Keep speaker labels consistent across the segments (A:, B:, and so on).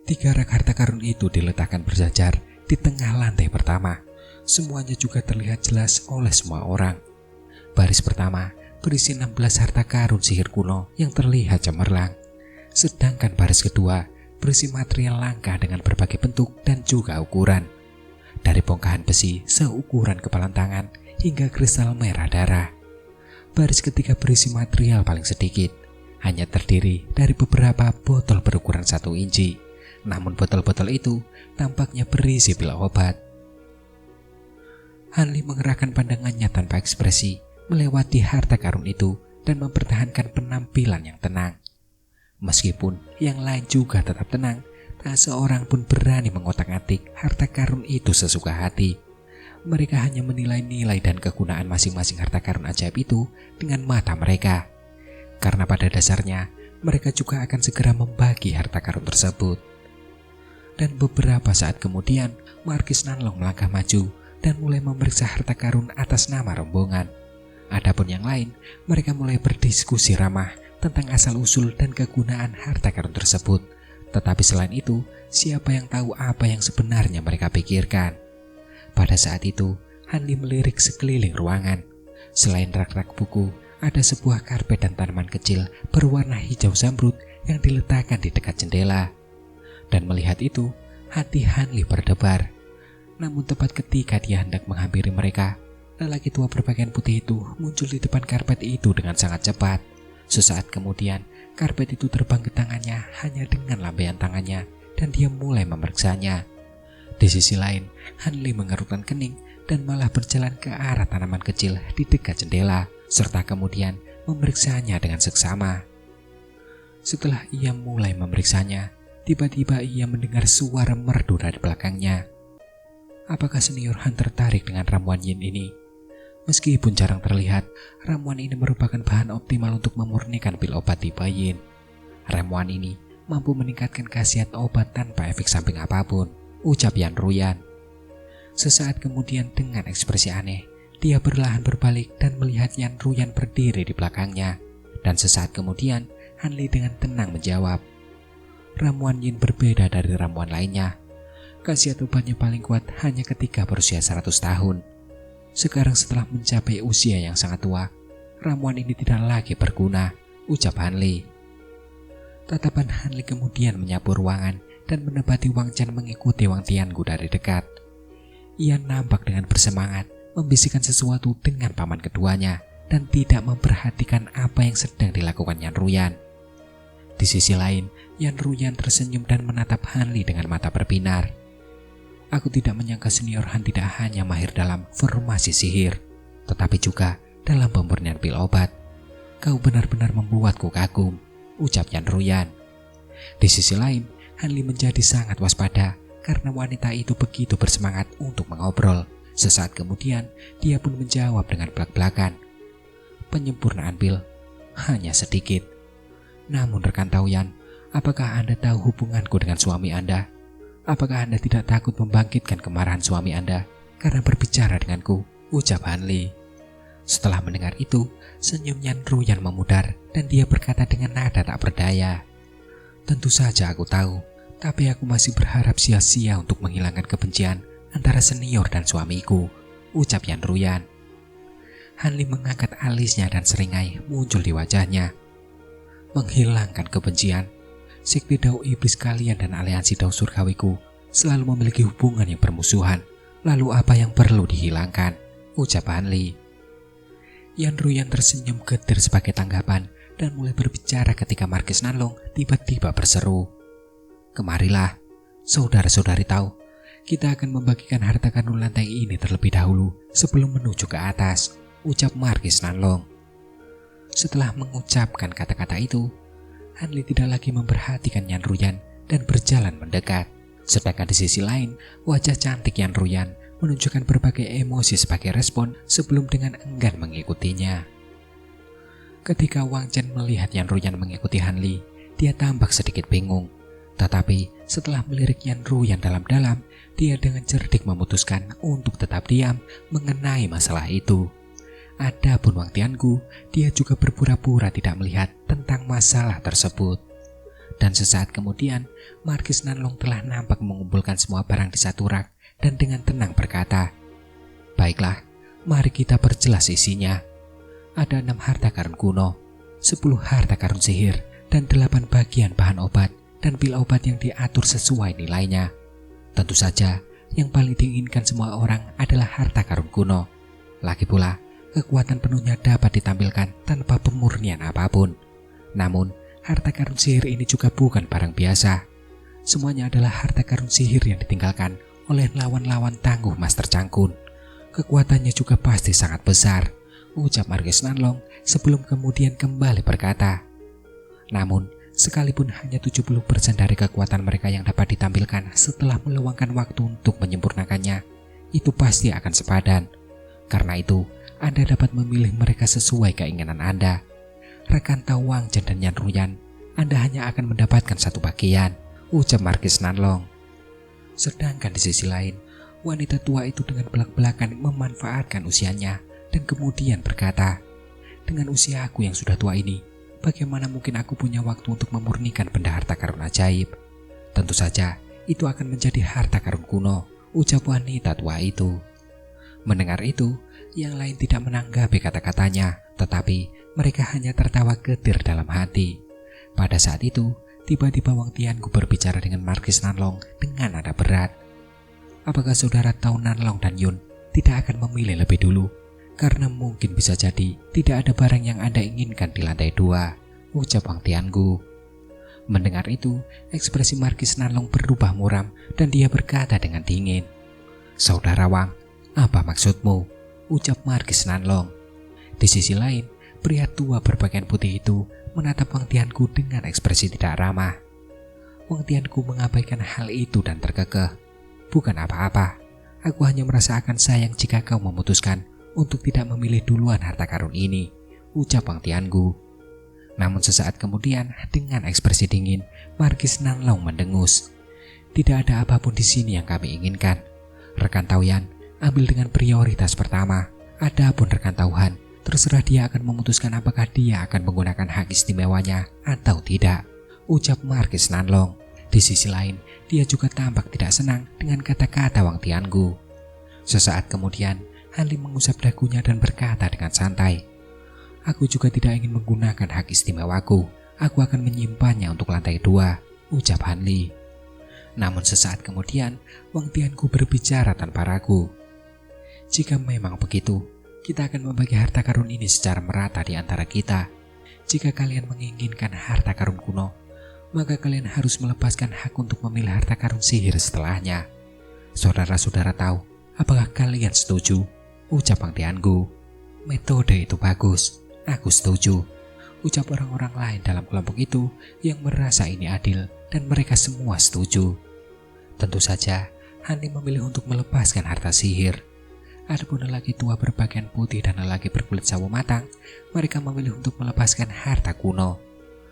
A: 3 rak harta karun itu diletakkan berjajar di tengah lantai pertama. Semuanya juga terlihat jelas oleh semua orang. Baris pertama berisi 16 harta karun sihir kuno yang terlihat cemerlang. Sedangkan baris kedua berisi material langka dengan berbagai bentuk dan juga ukuran. Dari bongkahan besi seukuran kepalan tangan hingga kristal merah darah. Baris ketiga berisi material paling sedikit, hanya terdiri dari beberapa botol berukuran 1 inci. Namun botol-botol itu tampaknya berisi pil obat. Hanli mengerahkan pandangannya tanpa ekspresi melewati harta karun itu dan mempertahankan penampilan yang tenang. Meskipun yang lain juga tetap tenang, tak seorang pun berani mengotak-atik harta karun itu sesuka hati. Mereka hanya menilai nilai dan kegunaan masing-masing harta karun ajaib itu dengan mata mereka. Karena pada dasarnya mereka juga akan segera membagi harta karun tersebut. Dan beberapa saat kemudian, Markis Nanlong melangkah maju dan mulai memeriksa harta karun atas nama rombongan. Adapun yang lain, mereka mulai berdiskusi ramah tentang asal-usul dan kegunaan harta karun tersebut. Tetapi selain itu, siapa yang tahu apa yang sebenarnya mereka pikirkan? Pada saat itu, Hanli melirik sekeliling ruangan. Selain rak-rak buku, ada sebuah karpet dan tanaman kecil berwarna hijau zamrud yang diletakkan di dekat jendela. Dan melihat itu, hati Hanli berdebar. Namun tepat ketika dia hendak menghampiri mereka, lelaki tua berpakaian putih itu muncul di depan karpet itu dengan sangat cepat. Sesaat kemudian, karpet itu terbang ke tangannya hanya dengan lambaian tangannya dan dia mulai memeriksanya. Di sisi lain, Hanli mengerutkan kening dan malah berjalan ke arah tanaman kecil di dekat jendela, serta kemudian memeriksanya dengan seksama. Setelah ia mulai memeriksanya, tiba-tiba ia mendengar suara merdu dari belakangnya. Apakah senior Han tertarik dengan ramuan yin ini? Meskipun jarang terlihat, ramuan ini merupakan bahan optimal untuk memurnikan pil obat tipe yin. Ramuan ini mampu meningkatkan khasiat obat tanpa efek samping apapun, ucap Yan Ruyan. Sesaat kemudian dengan ekspresi aneh, dia perlahan berbalik dan melihat Yan Ruyan berdiri di belakangnya. Dan sesaat kemudian, Hanli dengan tenang menjawab, ramuan yin berbeda dari ramuan lainnya. Khasiat obatnya paling kuat hanya ketika berusia 100 tahun. Sekarang setelah mencapai usia yang sangat tua, ramuan ini tidak lagi berguna, ucap Hanli. Tatapan Hanli kemudian menyapu ruangan dan menepati Wang Chen mengikuti Wang Tiangu dari dekat. Ia nampak dengan bersemangat membisikkan sesuatu dengan paman keduanya dan tidak memperhatikan apa yang sedang dilakukan Yan Ruyan. Di sisi lain, Yan Ruyan tersenyum dan menatap Hanli dengan mata berbinar. Aku tidak menyangka senior Han tidak hanya mahir dalam formasi sihir, tetapi juga dalam pemurnian pil obat. Kau benar-benar membuatku kagum, ucap Yan Ruyan. Di sisi lain, Hanli menjadi sangat waspada karena wanita itu begitu bersemangat untuk mengobrol. Sesaat kemudian, dia pun menjawab dengan belak-belakan. Penyempurnaan pil hanya sedikit. Namun rekan Taoyan, apakah Anda tahu hubunganku dengan suami Anda? Apakah Anda tidak takut membangkitkan kemarahan suami Anda karena berbicara denganku? Ucap Hanli. Setelah mendengar itu, senyum Yan Ruyan memudar dan dia berkata dengan nada tak berdaya. Tentu saja aku tahu, tapi aku masih berharap sia-sia untuk menghilangkan kebencian antara senior dan suamiku, ucap Yan Ruyan. Hanli mengangkat alisnya dan seringai muncul di wajahnya. Menghilangkan kebencian. Sekte Dao Iblis kalian dan aliansi Dao Surgawiku selalu memiliki hubungan yang bermusuhan. Lalu apa yang perlu dihilangkan? Ucap Hanli. Yan Ruyan tersenyum getir sebagai tanggapan dan mulai berbicara ketika Markis Nanlong tiba-tiba berseru. Kemarilah, saudara-saudari tahu, kita akan membagikan harta karun lantai ini terlebih dahulu sebelum menuju ke atas, ucap Markis Nanlong. Setelah mengucapkan kata-kata itu, Hanli tidak lagi memperhatikan Yan Ruyan dan berjalan mendekat. Sedangkan di sisi lain, wajah cantik Yan Ruyan menunjukkan berbagai emosi sebagai respon sebelum dengan enggan mengikutinya. Ketika Wang Chen melihat Yan Ruyan mengikuti Hanli, dia tampak sedikit bingung. Tetapi setelah melirik Yan Ruyan dalam-dalam, dia dengan cerdik memutuskan untuk tetap diam mengenai masalah itu. Adapun Wang Tiangu, dia juga berpura-pura tidak melihat tentang masalah tersebut. Dan sesaat kemudian, Markis Nanlong telah nampak mengumpulkan semua barang di satu rak dan dengan tenang berkata, "Baiklah, mari kita perjelas isinya. Ada 6 harta karun kuno, 10 harta karun sihir, dan 8 bagian bahan obat dan pil obat yang diatur sesuai nilainya. Tentu saja, yang paling diinginkan semua orang adalah harta karun kuno. Lagi pula, kekuatan penuhnya dapat ditampilkan tanpa pemurnian apapun. Namun, harta karun sihir ini juga bukan barang biasa. Semuanya adalah harta karun sihir yang ditinggalkan oleh lawan-lawan tangguh Master Cangkun. Kekuatannya juga pasti sangat besar," ucap Markis Nanlong sebelum kemudian kembali berkata, "Namun, sekalipun hanya 70% dari kekuatan mereka yang dapat ditampilkan setelah meluangkan waktu untuk menyempurnakannya, itu pasti akan sepadan. Karena itu, Anda dapat memilih mereka sesuai keinginan Anda. Rekan Tawang Chen dan Yan Ruyan, Anda hanya akan mendapatkan satu bagian," ucap Markis Nanlong. Sedangkan di sisi lain, wanita tua itu dengan belak-belakan memanfaatkan usianya dan kemudian berkata, "Dengan usia aku yang sudah tua ini, bagaimana mungkin aku punya waktu untuk memurnikan benda harta karun ajaib? Tentu saja, itu akan menjadi harta karun kuno," ucap wanita tua itu. Mendengar itu, yang lain tidak menanggapi kata-katanya, tetapi mereka hanya tertawa getir dalam hati. Pada saat itu, tiba-tiba Wang Tiangu berbicara dengan Markis Nanlong dengan nada berat. "Apakah saudara tahu Nanlong dan Yun tidak akan memilih lebih dulu? Karena mungkin bisa jadi tidak ada barang yang Anda inginkan di lantai 2, ucap Wang Tiangu. Mendengar itu, ekspresi Markis Nanlong berubah muram dan dia berkata dengan dingin, "Saudara Wang, apa maksudmu?" ucap Markis Nanlong. Di sisi lain, pria tua berpakaian putih itu menatap Wang Tiangu dengan ekspresi tidak ramah. Wang Tiangu mengabaikan hal itu dan terkekeh. "Bukan apa-apa, aku hanya merasa akan sayang jika kau memutuskan untuk tidak memilih duluan harta karun ini," ucap Wang Tiangu. Namun sesaat kemudian, dengan ekspresi dingin, Markis Nanlong mendengus. "Tidak ada apapun di sini yang kami inginkan. Rekan Taoyan, ambil dengan prioritas pertama. Adapun rekan Tauhan, terserah dia akan memutuskan apakah dia akan menggunakan hak istimewanya atau tidak," ucap Markis Nanlong. Di sisi lain, dia juga tampak tidak senang dengan kata-kata Wang Tiangu. Sesaat kemudian, Han Li mengusap dagunya dan berkata dengan santai, "Aku juga tidak ingin menggunakan hak istimewaku. Aku akan menyimpannya untuk lantai 2, ucap Han Li. Namun sesaat kemudian, Wang Tiangu berbicara tanpa ragu. "Jika memang begitu, kita akan membagi harta karun ini secara merata di antara kita. Jika kalian menginginkan harta karun kuno, maka kalian harus melepaskan hak untuk memilih harta karun sihir setelahnya. Saudara-saudara tahu, apakah kalian setuju?" ucap Wang Tiangu. "Metode itu bagus, aku setuju," ucap orang-orang lain dalam kelompok itu yang merasa ini adil dan mereka semua setuju. Tentu saja, Han Li memilih untuk melepaskan harta sihir. Adapun lelaki tua berpakaian putih dan lelaki berkulit sawo matang, mereka memilih untuk melepaskan harta kuno.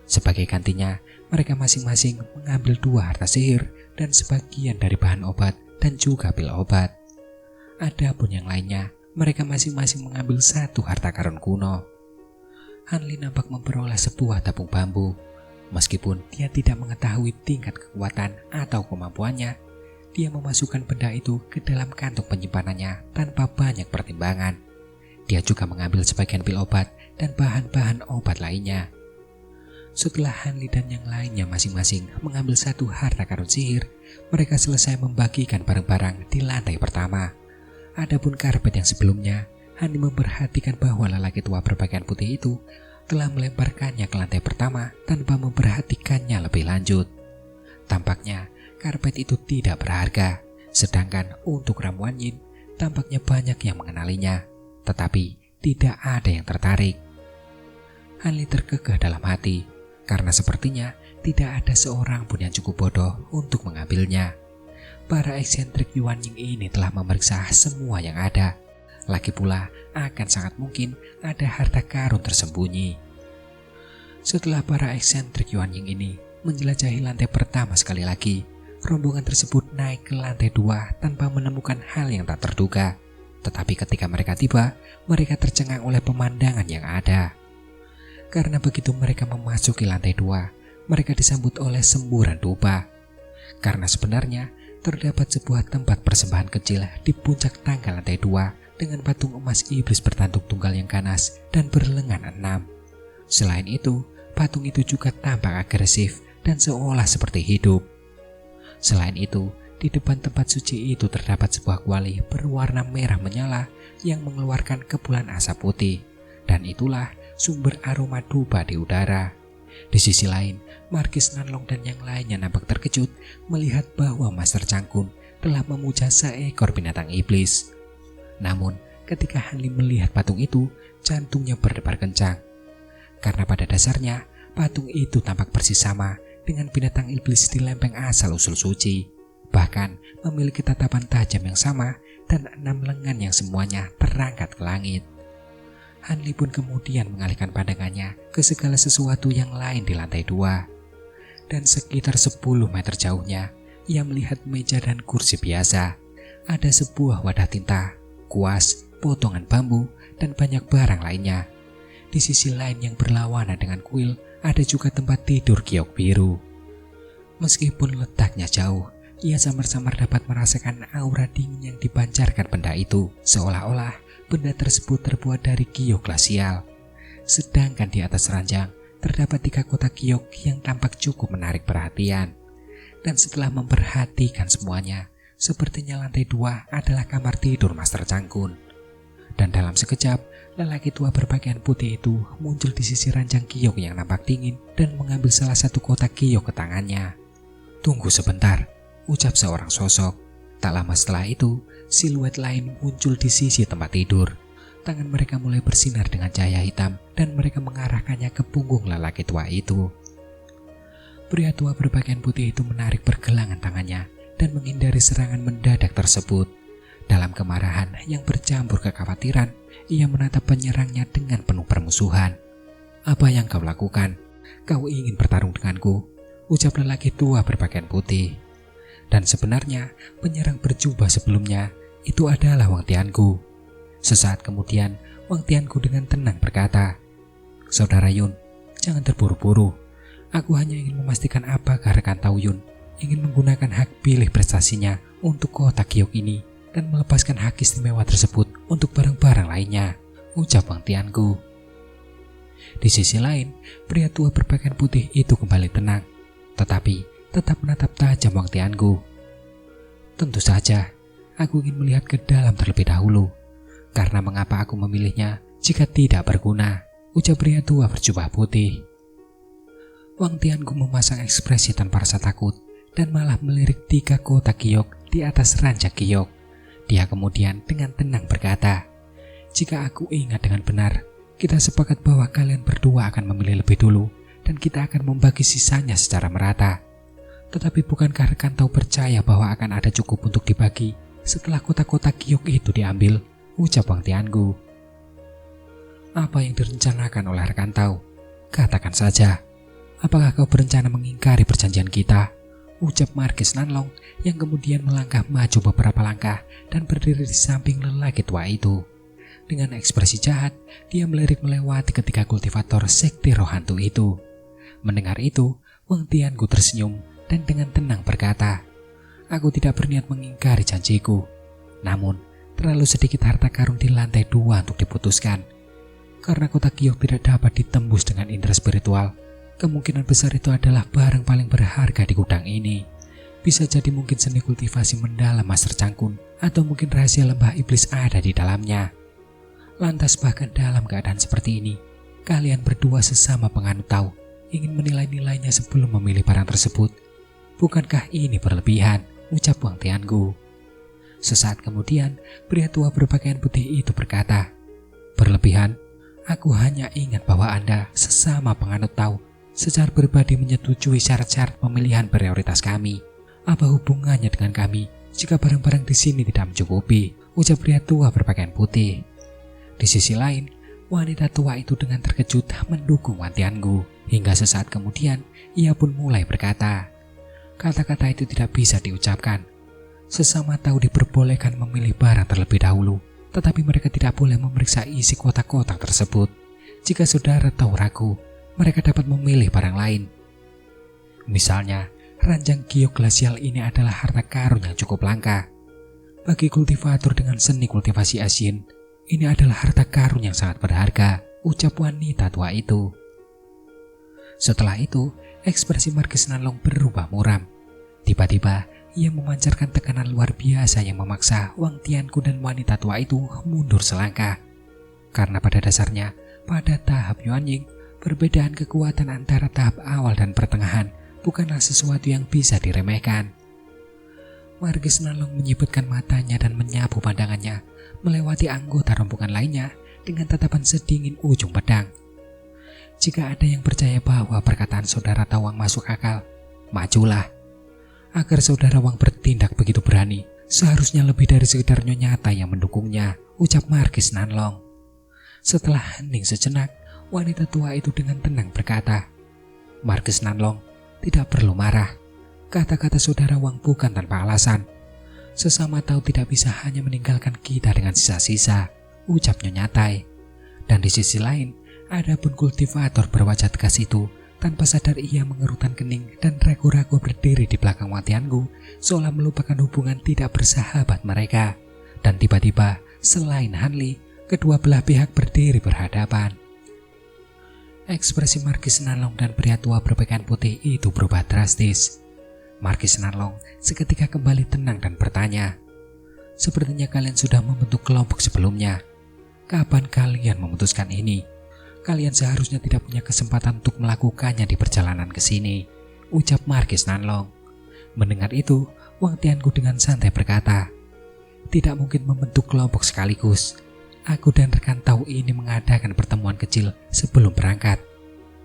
A: Sebagai gantinya, mereka masing-masing mengambil 2 harta sihir dan sebagian dari bahan obat dan juga pil obat. Adapun yang lainnya, mereka masing-masing mengambil 1 harta karun kuno. Han Li nampak memperoleh sebuah tabung bambu. Meskipun dia tidak mengetahui tingkat kekuatan atau kemampuannya, dia memasukkan benda itu ke dalam kantong penyimpanannya tanpa banyak pertimbangan. Dia juga mengambil sebagian pil obat dan bahan-bahan obat lainnya. Setelah Han Li dan yang lainnya masing-masing mengambil 1 harta karun sihir, mereka selesai membagikan barang-barang di lantai pertama. Adapun karpet yang sebelumnya, Han Li memperhatikan bahwa lelaki tua berpakaian putih itu telah melemparkannya ke lantai pertama tanpa memperhatikannya lebih lanjut. Tampaknya karpet itu tidak berharga, sedangkan untuk ramuan Yin, tampaknya banyak yang mengenalinya, tetapi tidak ada yang tertarik. Han Li terkekeh dalam hati, karena sepertinya tidak ada seorang pun yang cukup bodoh untuk mengambilnya. Para eksentrik Yuan Ying ini telah memeriksa semua yang ada. Lagi pula, akan sangat mungkin ada harta karun tersembunyi. Setelah para eksentrik Yuan Ying ini menjelajahi lantai pertama sekali lagi, rombongan tersebut naik ke lantai 2 tanpa menemukan hal yang tak terduga. Tetapi ketika mereka tiba, mereka tercengang oleh pemandangan yang ada. Karena begitu mereka memasuki lantai 2, mereka disambut oleh semburan dupa. Karena sebenarnya terdapat sebuah tempat persembahan kecil di puncak tangga lantai 2 dengan patung emas iblis bertanduk tunggal yang ganas dan berlengan 6. Selain itu, patung itu juga tampak agresif dan seolah seperti hidup. Selain itu, di depan tempat suci itu terdapat sebuah kuali berwarna merah menyala yang mengeluarkan kepulan asap putih, dan itulah sumber aroma dupa di udara. Di sisi lain, Markis Nanlong dan yang lainnya nampak terkejut melihat bahwa Master Cangkun telah memuja seekor binatang iblis. Namun, ketika Hanli melihat patung itu, jantungnya berdebar kencang. Karena pada dasarnya, patung itu tampak persis sama dengan binatang iblis di lempeng asal-usul suci. Bahkan memiliki tatapan tajam yang sama dan 6 lengan yang semuanya terangkat ke langit. Hanli pun kemudian mengalihkan pandangannya ke segala sesuatu yang lain di lantai 2. Dan sekitar 10 meter jauhnya, ia melihat meja dan kursi biasa. Ada sebuah wadah tinta, kuas, potongan bambu, dan banyak barang lainnya. Di sisi lain yang berlawanan dengan kuil, ada juga tempat tidur giok biru. Meskipun letaknya jauh, ia samar-samar dapat merasakan aura dingin yang dipancarkan benda itu, seolah-olah benda tersebut terbuat dari giok glasial. Sedangkan di atas ranjang terdapat 3 kotak giok yang tampak cukup menarik perhatian. Dan setelah memperhatikan semuanya, sepertinya lantai 2 adalah kamar tidur Master Cangkun. Dan dalam sekejap, lelaki tua berpakaian putih itu muncul di sisi ranjang giok yang nampak dingin dan mengambil salah satu kotak giok ke tangannya. "Tunggu sebentar," ucap seorang sosok. Tak lama setelah itu, siluet lain muncul di sisi tempat tidur. Tangan mereka mulai bersinar dengan cahaya hitam dan mereka mengarahkannya ke punggung lelaki tua itu. Pria tua berpakaian putih itu menarik pergelangan tangannya dan menghindari serangan mendadak tersebut. Dalam kemarahan yang bercampur kekhawatiran, ia menatap penyerangnya dengan penuh permusuhan. "Apa yang kau lakukan? Kau ingin bertarung denganku?" ucap lelaki tua berpakaian putih. Dan sebenarnya penyerang berjubah sebelumnya itu adalah Wang Tiangu. Sesaat kemudian Wang Tiangu dengan tenang berkata, "Saudara Yun, jangan terburu-buru. Aku hanya ingin memastikan apakah rekan Tao Yun ingin menggunakan hak pilih prestasinya untuk kotak giok ini dan melepaskan hak istimewa tersebut untuk barang-barang lainnya," ucap Wang Tiangu. Di sisi lain, pria tua berpakaian putih itu kembali tenang, tetapi tetap menatap tajam Wang Tiangu. "Tentu saja, aku ingin melihat ke dalam terlebih dahulu. Karena mengapa aku memilihnya jika tidak berguna?" ucap pria tua berjubah putih. Wang Tiangu memasang ekspresi tanpa rasa takut dan malah melirik 3 kotak giok di atas ranjang giok. Dia kemudian dengan tenang berkata, "Jika aku ingat dengan benar, kita sepakat bahwa kalian berdua akan memilih lebih dulu dan kita akan membagi sisanya secara merata. Tetapi bukankah rekan Tao percaya bahwa akan ada cukup untuk dibagi setelah kotak-kotak giok itu diambil?" ucap Wang Tiangu. "Apa yang direncanakan oleh rekan Tao? Katakan saja. Apakah kau berencana mengingkari perjanjian kita?" ucap Markis Nanlong yang kemudian melangkah maju beberapa langkah dan berdiri di samping lelaki tua itu. Dengan ekspresi jahat, dia melirik melewati ketiga kultivator sekte roh hantu itu. Mendengar itu, Wang Tiangu tersenyum dan dengan tenang berkata, "Aku tidak berniat mengingkari janjiku. Namun, terlalu sedikit harta karun di lantai 2 untuk diputuskan. Karena kotak giok tidak dapat ditembus dengan indera spiritual, kemungkinan besar itu adalah barang paling berharga di gudang ini. Bisa jadi mungkin seni kultivasi mendalam Master Cangkun, atau mungkin rahasia lembah iblis ada di dalamnya. Lantas bahkan dalam keadaan seperti ini, kalian berdua sesama penganut Tao ingin menilai-nilainya sebelum memilih barang tersebut. Bukankah ini berlebihan?" ucap Wang Tiangu. Sesaat kemudian, pria tua berpakaian putih itu berkata, "Berlebihan? Aku hanya ingat bahwa Anda sesama penganut Tao secara pribadi menyetujui syarat-syarat pemilihan prioritas kami. Apa hubungannya dengan kami jika barang-barang di sini tidak mencukupi?" ucap pria tua berpakaian putih. Di sisi lain, wanita tua itu dengan terkejut mendukung Wang Tiangu. Hingga sesaat kemudian, ia pun mulai berkata, "Kata-kata itu tidak bisa diucapkan. Sesama Tao diperbolehkan memilih barang terlebih dahulu, tetapi mereka tidak boleh memeriksa isi kotak-kotak tersebut. Jika saudara Tao ragu, mereka dapat memilih barang lain." Misalnya, ranjang giok glasial ini adalah harta karun yang cukup langka. Bagi kultivator dengan seni kultivasi asin, ini adalah harta karun yang sangat berharga, ucap wanita tua itu. Setelah itu, ekspresi Marquis Nanlong berubah muram. Tiba-tiba, ia memancarkan tekanan luar biasa yang memaksa Wang Tiangu dan wanita tua itu mundur selangkah. Karena pada dasarnya, pada tahap Yuanying, perbedaan kekuatan antara tahap awal dan pertengahan bukanlah sesuatu yang bisa diremehkan. Marquis Nanlong menyipitkan matanya dan menyapu pandangannya, melewati anggota rombongan lainnya dengan tatapan sedingin ujung pedang. Jika ada yang percaya bahwa perkataan saudara Tawang masuk akal, majulah. Agar saudara Wang bertindak begitu berani, seharusnya lebih dari sekedar nyata yang mendukungnya, ucap Marquis Nanlong. Setelah hening sejenak, wanita tua itu dengan tenang berkata, Marquis Nanlong, tidak perlu marah. Kata-kata saudara Wang bukan tanpa alasan. Sesama tahu tidak bisa hanya meninggalkan kita dengan sisa-sisa, ucap Nyonya Tai. Dan di sisi lain, ada pun kultivator berwajah tegas itu, tanpa sadar ia mengerutkan kening dan ragu-ragu berdiri di belakang Wang Tiangu, seolah melupakan hubungan tidak bersahabat mereka. Dan tiba-tiba, selain Hanli, kedua belah pihak berdiri berhadapan. Ekspresi Marquis Nanlong dan pria tua berpakaian putih itu berubah drastis. Marquis Nanlong seketika kembali tenang dan bertanya, sepertinya kalian sudah membentuk kelompok sebelumnya. Kapan kalian memutuskan ini? Kalian seharusnya tidak punya kesempatan untuk melakukannya di perjalanan ke sini, ucap Marquis Nanlong. Mendengar itu, Wang Tiangu dengan santai berkata, tidak mungkin membentuk kelompok sekaligus. Aku dan rekan Tau ini mengadakan pertemuan kecil sebelum berangkat.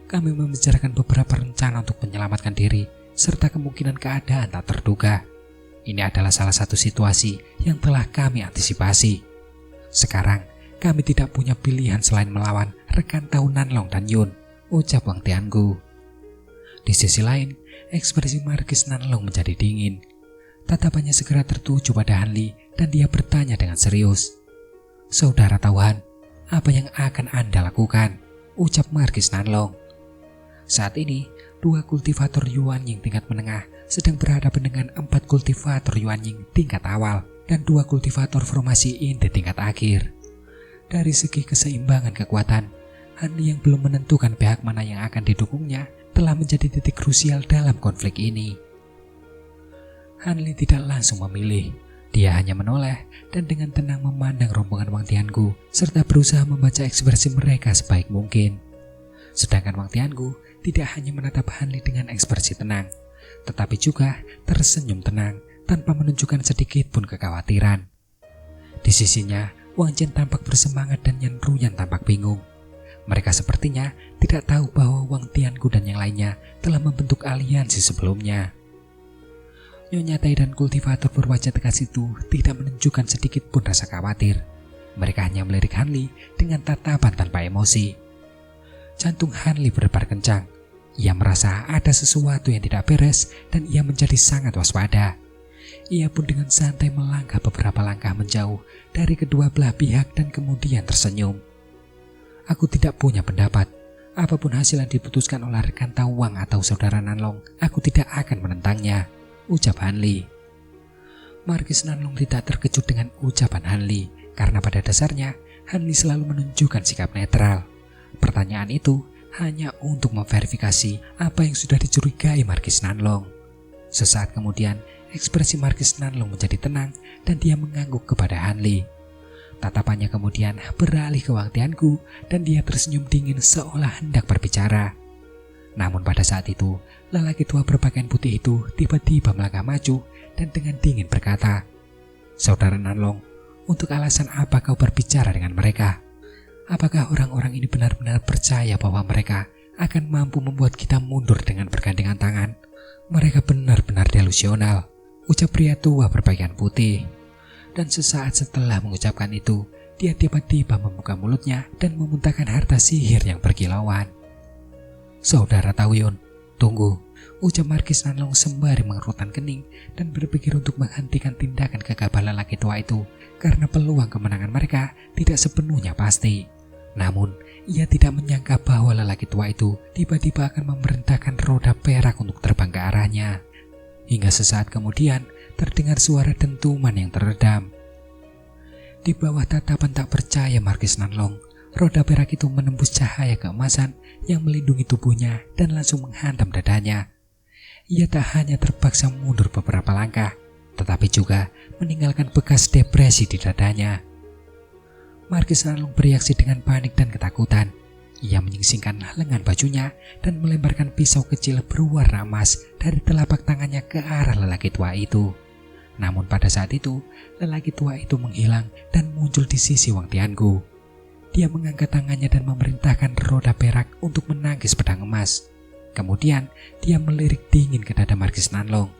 A: Kami membicarakan beberapa rencana untuk menyelamatkan diri, serta kemungkinan keadaan tak terduga. Ini adalah salah satu situasi yang telah kami antisipasi. Sekarang, kami tidak punya pilihan selain melawan rekan Tau Nanlong dan Yun, ucap Wang Tiangu. Di sisi lain, ekspresi Marquis Nanlong menjadi dingin. Tatapannya segera tertuju pada Hanli dan dia bertanya dengan serius. Saudara Tauhan, apa yang akan Anda lakukan? Ucap Marquis Nanlong. Saat ini, 2 kultivator Yuanying tingkat menengah sedang berhadapan dengan 4 kultivator Yuanying tingkat awal dan 2 kultivator formasi Yin di tingkat akhir. Dari segi keseimbangan kekuatan, Hanli yang belum menentukan pihak mana yang akan didukungnya telah menjadi titik krusial dalam konflik ini. Hanli tidak langsung memilih. Dia hanya menoleh dan dengan tenang memandang rombongan Wang Tiangu serta berusaha membaca ekspresi mereka sebaik mungkin. Sedangkan Wang Tiangu tidak hanya menatap Hanli dengan ekspresi tenang, tetapi juga tersenyum tenang tanpa menunjukkan sedikit pun kekhawatiran. Di sisinya, Wang Chen tampak bersemangat dan Yan Ruyan tampak bingung. Mereka sepertinya tidak tahu bahwa Wang Tiangu dan yang lainnya telah membentuk aliansi sebelumnya. Nyonya Tai dan kultivator berwajah tegas itu tidak menunjukkan sedikit pun rasa khawatir. Mereka hanya melirik Hanli dengan tatapan tanpa emosi. Jantung Hanli berdebar kencang. Ia merasa ada sesuatu yang tidak beres dan ia menjadi sangat waspada. Ia pun dengan santai melangkah beberapa langkah menjauh dari kedua belah pihak dan kemudian tersenyum. Aku tidak punya pendapat. Apapun hasil yang diputuskan oleh rekan Tawang atau saudara Nanlong, aku tidak akan menentangnya, ucap Hanli. Marquis Nanlong tidak terkejut dengan ucapan Hanli, karena pada dasarnya Hanli selalu menunjukkan sikap netral. Pertanyaan itu hanya untuk memverifikasi apa yang sudah dicurigai Marquis Nanlong. Sesaat kemudian, ekspresi Marquis Nanlong menjadi tenang dan dia mengangguk kepada Hanli. Tatapannya kemudian beralih ke Wang Tiangu dan dia tersenyum dingin seolah hendak berbicara. Namun pada saat itu, lelaki tua berpakaian putih itu tiba-tiba melangkah maju dan dengan dingin berkata, Saudara Nanlong, untuk alasan apa kau berbicara dengan mereka? Apakah orang-orang ini benar-benar percaya bahwa mereka akan mampu membuat kita mundur dengan bergandengan tangan? Mereka benar-benar delusional, ucap pria tua berpakaian putih. Dan sesaat setelah mengucapkan itu, dia tiba-tiba membuka mulutnya dan memuntahkan harta sihir yang berkilauan. Saudara Taoyun, tunggu, ucap Marquis Nanlong sembari mengerutkan kening dan berpikir untuk menghentikan tindakan gegabah lelaki tua itu karena peluang kemenangan mereka tidak sepenuhnya pasti. Namun, ia tidak menyangka bahwa lelaki tua itu tiba-tiba akan memerintahkan roda perak untuk terbang ke arahnya. Hingga sesaat kemudian, terdengar suara dentuman yang teredam. Di bawah tatapan tak percaya Marquis Nanlong, roda perak itu menembus cahaya keemasan yang melindungi tubuhnya dan langsung menghantam dadanya. Ia tak hanya terpaksa mundur beberapa langkah, tetapi juga meninggalkan bekas depresi di dadanya. Marquis Nanlong bereaksi dengan panik dan ketakutan. Ia menyingsingkan lengan bajunya dan melemparkan pisau kecil berwarna emas dari telapak tangannya ke arah lelaki tua itu. Namun pada saat itu, lelaki tua itu menghilang dan muncul di sisi Wang Tiangu. Dia mengangkat tangannya dan memerintahkan roda perak untuk menangkis pedang emas. Kemudian, dia melirik dingin ke dada Marquis Nanlong.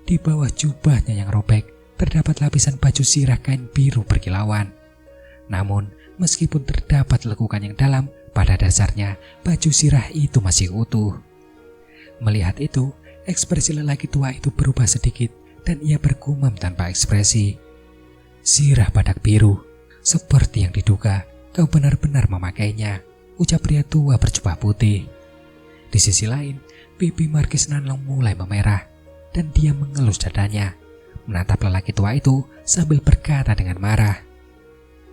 A: Di bawah jubahnya yang robek, terdapat lapisan baju sirah kain biru berkilauan. Namun, meskipun terdapat lekukan yang dalam, pada dasarnya baju sirah itu masih utuh. Melihat itu, ekspresi lelaki tua itu berubah sedikit dan ia bergumam tanpa ekspresi. "Sirah badak biru, seperti yang diduga, kau benar-benar memakainya," ucap pria tua berjubah putih. Di sisi lain, pipi Marquis Nanlong mulai memerah dan dia mengelus dadanya, menatap lelaki tua itu sambil berkata dengan marah,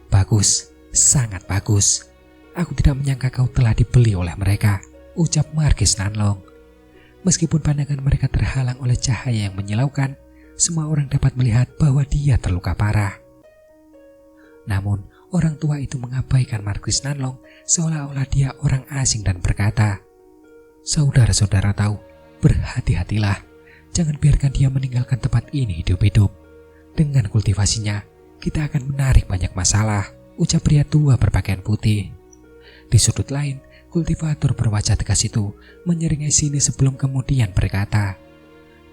A: "Bagus, sangat bagus. Aku tidak menyangka kau telah dibeli oleh mereka," ucap Marquis Nanlong. Meskipun pandangan mereka terhalang oleh cahaya yang menyilaukan, semua orang dapat melihat bahwa dia terluka parah. Namun, orang tua itu mengabaikan Marquis Nanlong seolah-olah dia orang asing dan berkata, "Saudara-saudara tahu, berhati-hatilah. Jangan biarkan dia meninggalkan tempat ini hidup-hidup. Dengan kultivasinya, kita akan menarik banyak masalah," ucap pria tua berpakaian putih. Di sudut lain, kultivator berwajah tegas itu menyeringai sini sebelum kemudian berkata,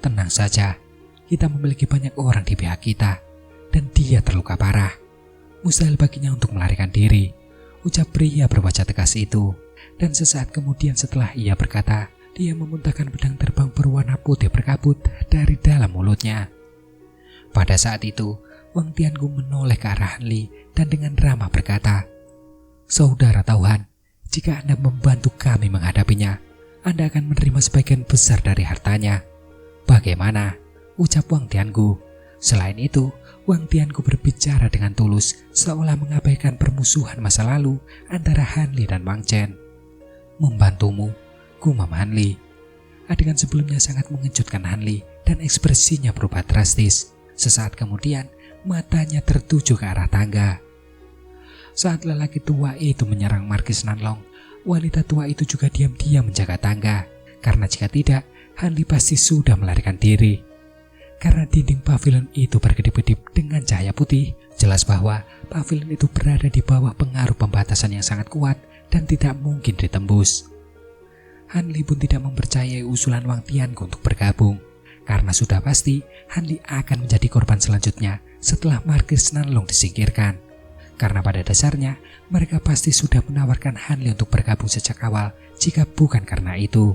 A: "Tenang saja, kita memiliki banyak orang di pihak kita, dan dia terluka parah. Mustahil baginya untuk melarikan diri," ucap pria berwajah tegas itu. Dan sesaat kemudian setelah ia berkata, dia memuntahkan pedang terbang berwarna putih berkabut dari dalam mulutnya. Pada saat itu, Wang Tiangu menoleh ke arah Han Li dan dengan ramah berkata, "Saudara Tauhan, jika Anda membantu kami menghadapinya, Anda akan menerima sebagian besar dari hartanya. Bagaimana?" ucap Wang Tiangu. Selain itu, Wang Tiangu berbicara dengan tulus, seolah mengabaikan permusuhan masa lalu antara Han Li dan Wang Chen. "Membantumu," gumam Han Li. Adegan sebelumnya sangat mengejutkan Han Li dan ekspresinya berubah drastis. Sesaat kemudian, matanya tertuju ke arah tangga. Saat lelaki tua itu menyerang Marquis Nanlong, wanita tua itu juga diam-diam menjaga tangga, karena jika tidak, Han Li pasti sudah melarikan diri. Karena dinding pavilion itu berkedip-kedip dengan cahaya putih, jelas bahwa pavilion itu berada di bawah pengaruh pembatasan yang sangat kuat dan tidak mungkin ditembus. Han Li pun tidak mempercayai usulan Wang Tiangu untuk bergabung, karena sudah pasti Han Li akan menjadi korban selanjutnya setelah Marquis Nanlong disingkirkan. Karena pada dasarnya, mereka pasti sudah menawarkan Han Li untuk bergabung sejak awal jika bukan karena itu.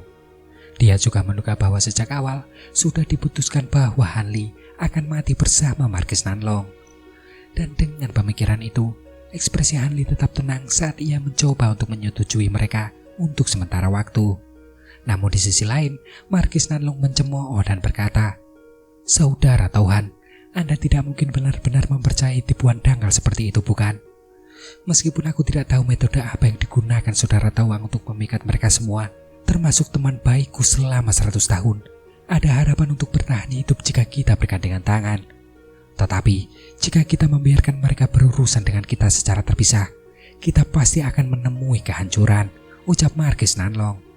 A: Dia juga menduga bahwa sejak awal sudah diputuskan bahwa Han Li akan mati bersama Marquis Nanlong. Dan dengan pemikiran itu, ekspresi Han Li tetap tenang saat ia mencoba untuk menyetujui mereka untuk sementara waktu. Namun di sisi lain, Marquis Nanlong mencemooh dan berkata, "Saudara Tauhan, Anda tidak mungkin benar-benar mempercayai tipuan dangkal seperti itu, bukan? Meskipun aku tidak tahu metode apa yang digunakan saudara Tauhan untuk memikat mereka semua, termasuk teman baikku selama 100 tahun, ada harapan untuk bertahan hidup jika kita bergandengan tangan. Tetapi, jika kita membiarkan mereka berurusan dengan kita secara terpisah, kita pasti akan menemui kehancuran," ucap Marquis Nanlong.